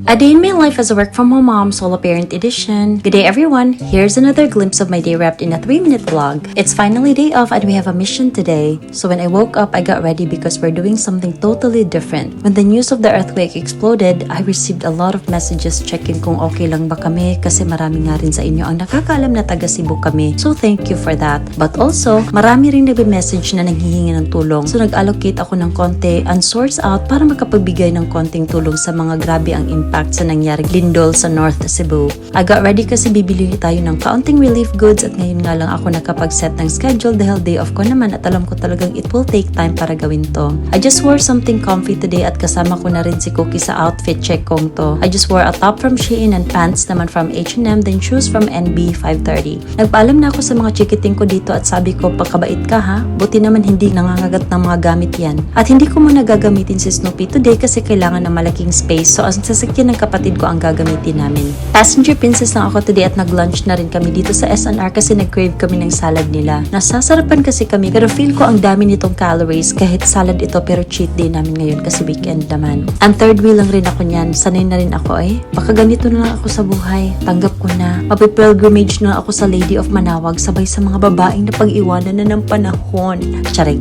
A day in my life as a work from home mom, solo parent edition. Good day everyone, here's another glimpse of my day wrapped in a 3-minute vlog. It's finally day off and we have a mission today. So when I woke up, I got ready because we're doing something totally different. When the news of the earthquake exploded, I received a lot of messages checking kung okay lang ba kami kasi marami nga rin sa inyo ang nakakaalam na taga Cebu kami. So thank you for that. But also, marami rin nagbe-message na nanghihingi ng tulong. So nag-allocate ako ng konti and source out para makapagbigay ng konting tulong sa mga grabe ang impact sa nangyaring lindol sa North Cebu. I got ready kasi bibili tayo ng kaunting relief goods at ngayon nga lang ako nakapag-set ng schedule dahil day off ko naman at alam ko talagang it will take time para gawin to. I just wore something comfy today at kasama ko na rin si Cookie sa outfit check kong to. I just wore a top from Shein and pants naman from H&M then shoes from NB 530. Nagpaalam na ako sa mga chikiting ko dito at sabi ko pagkabait ka ha, buti naman hindi nangangagat ng mga gamit yan. At hindi ko muna gagamitin si Snoopy today kasi kailangan ng malaking space so ang sasakyan ng kapatid ko ang gagamitin namin. Passenger princess lang ako today at nag-lunch na rin kami dito sa SNR kasi nag-crave kami ng salad nila. Nasasarapan kasi kami pero feel ko ang dami nitong calories kahit salad ito pero cheat day namin ngayon kasi weekend naman. Ang third wheel lang rin ako niyan. Sanay na rin ako Baka ganito na lang ako sa buhay. Tanggap ko na. Mapipilgrimage na ako sa Lady of Manawag sabay sa mga babaeng na pag-iwanan na ng panahon. Charing.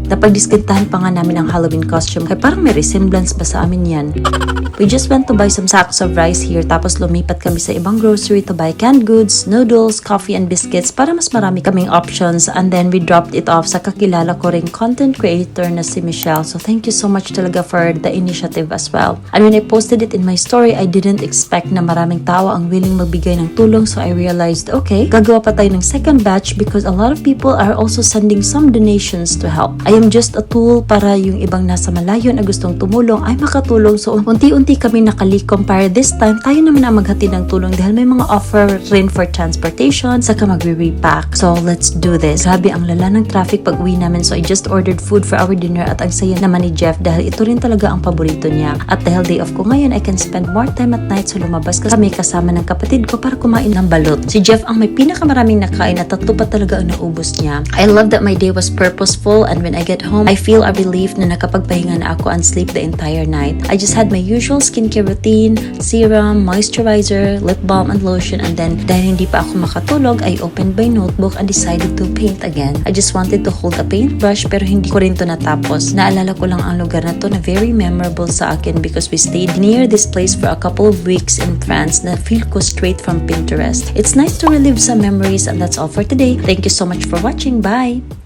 Napagdiskintahan pa nga namin ang Halloween costume kaya parang may resemblance ba sa amin yan. We just went to buy some sacks of rice here tapos lumipat kami sa ibang grocery to buy canned goods, noodles, coffee, and biscuits para mas marami kaming options and then we dropped it off sa kakilala ko ring content creator na si Michelle. So thank you so much talaga for the initiative as well. And when I posted it in my story, I didn't expect na maraming tao ang willing magbigay ng tulong so I realized, okay, gagawa pa tayo ng second batch because a lot of people are also sending some donations to help. I am just a tool para yung ibang nasa malayo na gustong tumulong ay makatulong so unti-unti kami nakalikom para this time tayo naman ang maghatid ng tulong dahil may mga offer rin for transportation saka magre-repack. So let's do this. Grabe ang lala ng traffic pag uwi namin so I just ordered food for our dinner at ang saya naman ni Jeff dahil ito rin talaga ang paborito niya. At dahil day off ko ngayon I can spend more time at night so lumabas kami kasama ng kapatid ko para kumain ng balot. Si Jeff ang may pinakamaraming nakain at 3 pa talaga ang naubos niya. I love that my day was purposeful and when I get home I feel a relief na nakapagpahinga na ako and sleep the entire night. I just had my usual skincare routine, serum, moisturizer, lip balm, and lotion and then dahil hindi pa ako makatulog, I opened my notebook and decided to paint again. I just wanted to hold a paintbrush pero hindi ko rin to natapos. Naalala ko lang ang lugar na to na very memorable sa akin because we stayed near this place for a couple of weeks in France na feel ko straight from Pinterest. It's nice to relive some memories and that's all for today. Thank you so much for watching. Bye!